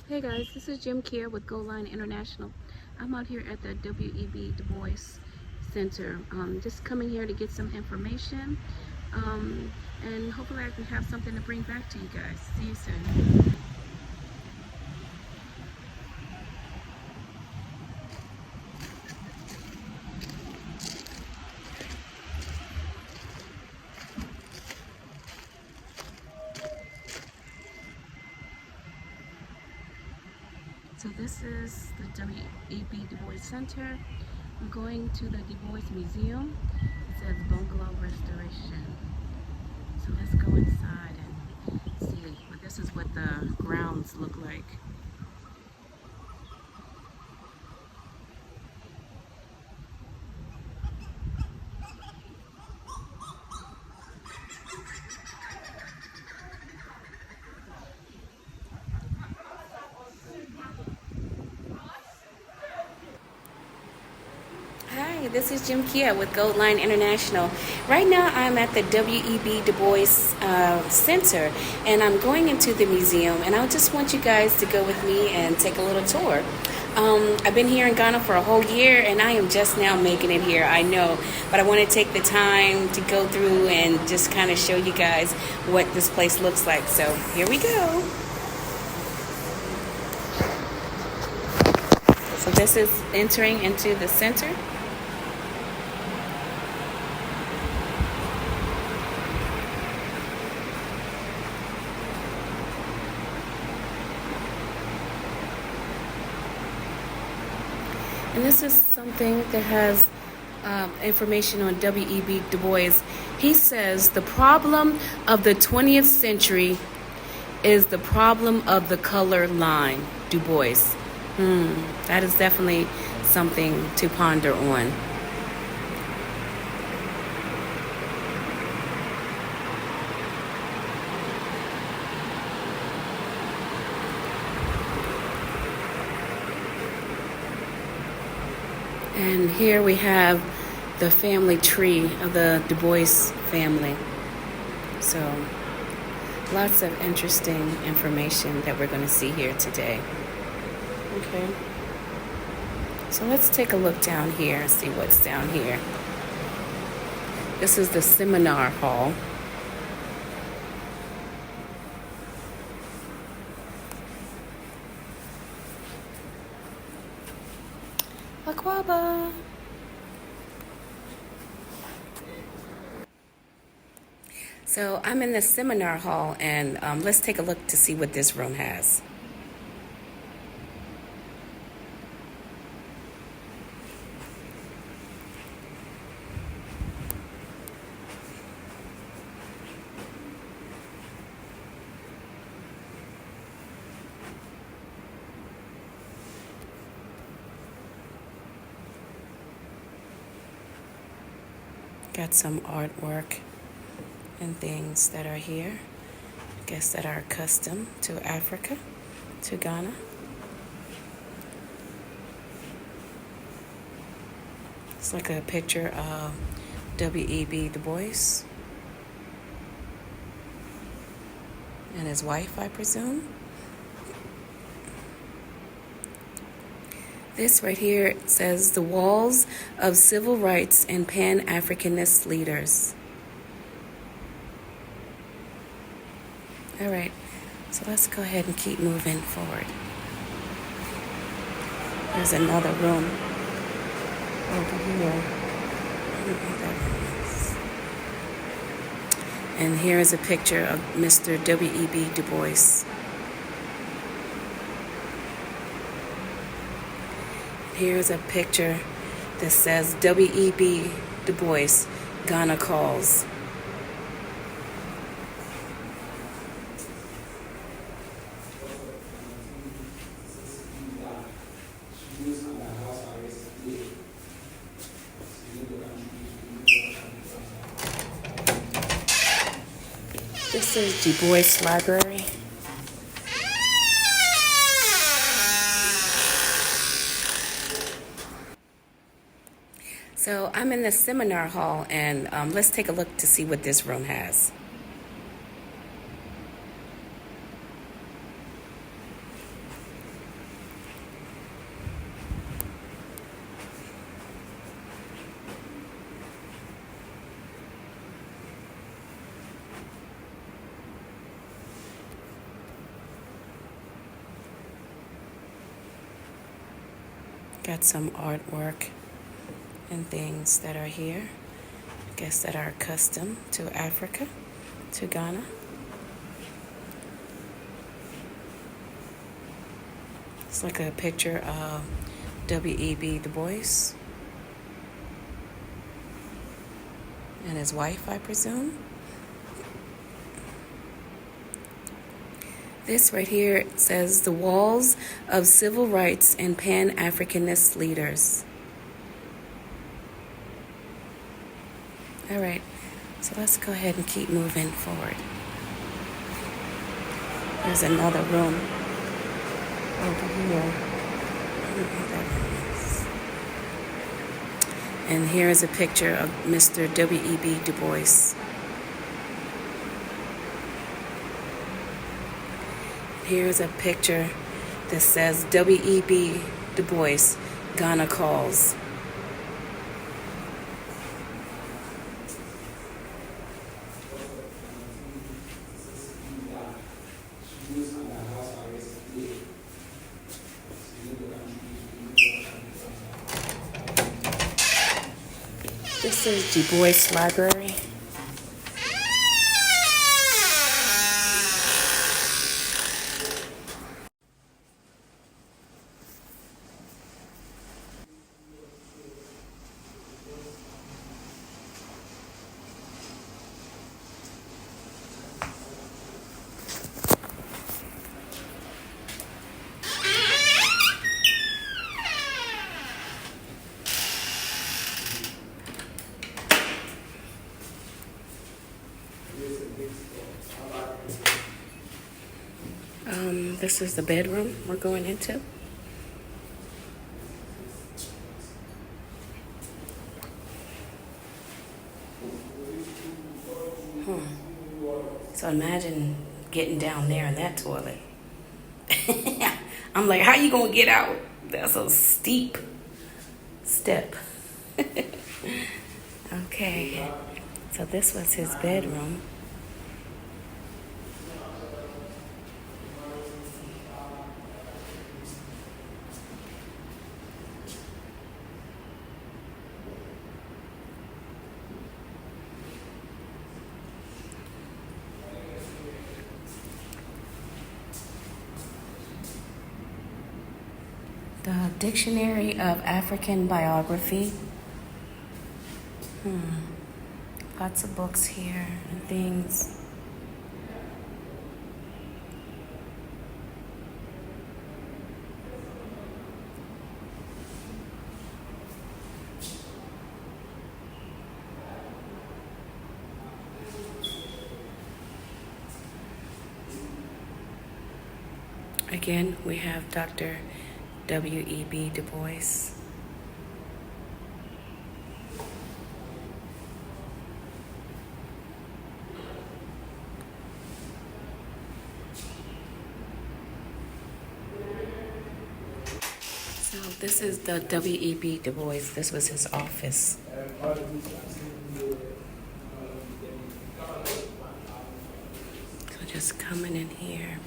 Hey guys, this is Jim Kier with Goal Line International. I'm out here at the W.E.B. Dubois Center. Just coming here to get some information, and hopefully I can have something to bring back to you guys. See you soon. So this is the W.E.B. Dubois Center. I'm going to the Dubois Museum. It says Bungalow Restoration. So let's go inside and see. But this is what the grounds look like. Hi, this is Jim Kia with Gold Line International. Right now I'm at the W.E.B. Dubois Center, and I'm going into the museum, and I just want you guys to go with me and take a little tour. I've been here in Ghana for a whole year, and I am just now making it here, I know, but I want to take the time to go through and just kind of show you guys what this place looks like. So here we go. So this is entering into the center. And this is something that has information on W.E.B. Du Bois. He says the problem of the 20th century is the problem of the color line. Du Bois. That is definitely something to ponder on. And here we have the family tree of the Du Bois family. So lots of interesting information that we're going to see here today. Okay. So let's take a look down here and see what's down here. This is the seminar hall. Aquaba. So I'm in the seminar hall, and let's take a look to see what this room has. Got some artwork and things that are here, I guess that are custom to Africa, to Ghana. It's like a picture of W.E.B. Du Bois and his wife, I presume. This right here says the walls of civil rights and Pan-Africanist leaders. All right, so let's go ahead and keep moving forward. There's another room over here. And here is a picture of Mr. W.E.B. Du Bois. Here's a picture that says W.E.B. Du Bois, Ghana Calls. This is Du Bois Library. So I'm in the seminar hall, and let's take a look to see what this room has. Got some artwork and things that are here. I guess that are custom to Africa, to Ghana. It's like a picture of W.E.B. Du Bois and his wife, I presume. This right here says the walls of civil rights and Pan-Africanist leaders. All right, so let's go ahead and keep moving forward. There's another room over here. I don't know what that is. And here is a picture of Mr. W.E.B. Du Bois. Here's a picture that says W.E.B. Du Bois, Ghana calls. This is Dubois Library. This is the bedroom we're going into. So imagine getting down there in that toilet. I'm like, how you gonna get out? That's a steep step. Okay, so this was his bedroom. The Dictionary of African Biography. Lots of books here and things. Again, we have Dr. W.E.B. Du Bois. So this is the W.E.B. Du Bois. This was his office. So just coming in here.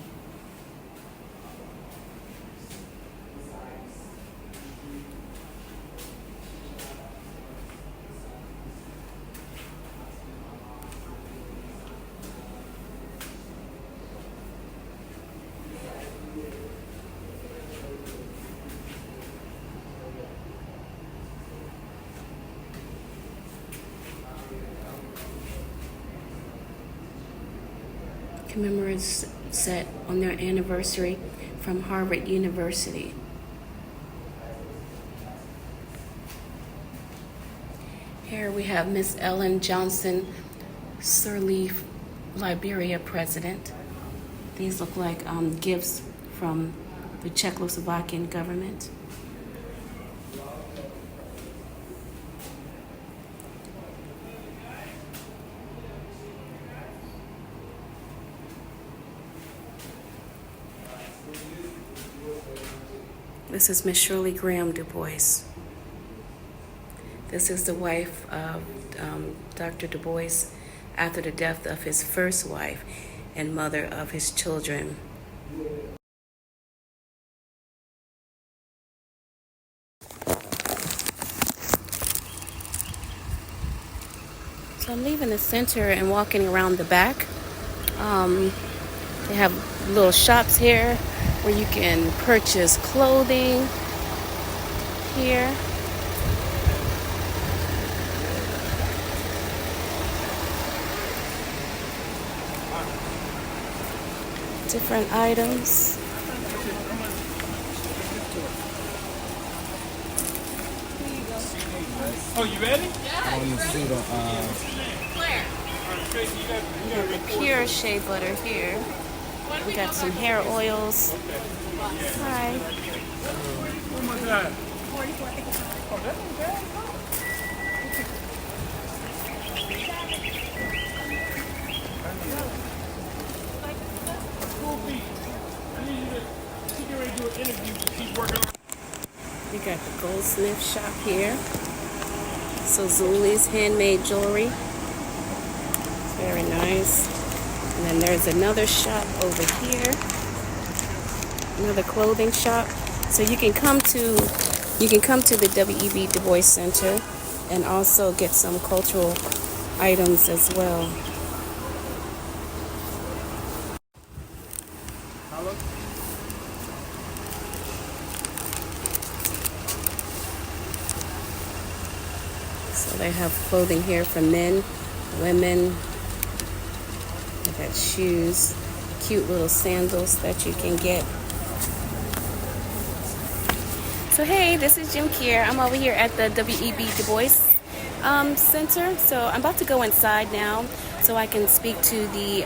Commemorates set on their anniversary from Harvard University. Here we have Miss Ellen Johnson Sirleaf, Liberia president. These look like gifts from the Czechoslovakian government. This is Miss Shirley Graham Du Bois. This is the wife of Dr. Du Bois after the death of his first wife and mother of his children. So I'm leaving the center and walking around the back. They have little shops here where you can purchase clothing here. Different items. Oh, you ready? Yeah. I want to see the We have the pure shea butter here. We got some hair oils. Hi. How much that? 44. Oh, that's not bad. I need you to get ready to do an interview to keep working on. We got the goldsmith shop here. So Zuli's handmade jewelry. Very nice. And then there's another shop over here. Another clothing shop. So you can come to the W.E.B. Dubois Center and also get some cultural items as well. So they have clothing here for men, women. They got shoes, cute little sandals that you can get. So hey, this is Jim Kier. I'm over here at the W.E.B. Dubois Center. So I'm about to go inside now so I can speak to the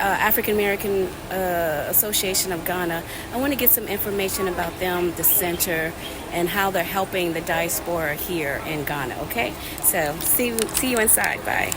African American Association of Ghana. I want to get some information about them, the center, and how they're helping the diaspora here in Ghana. Okay, so see you inside. Bye.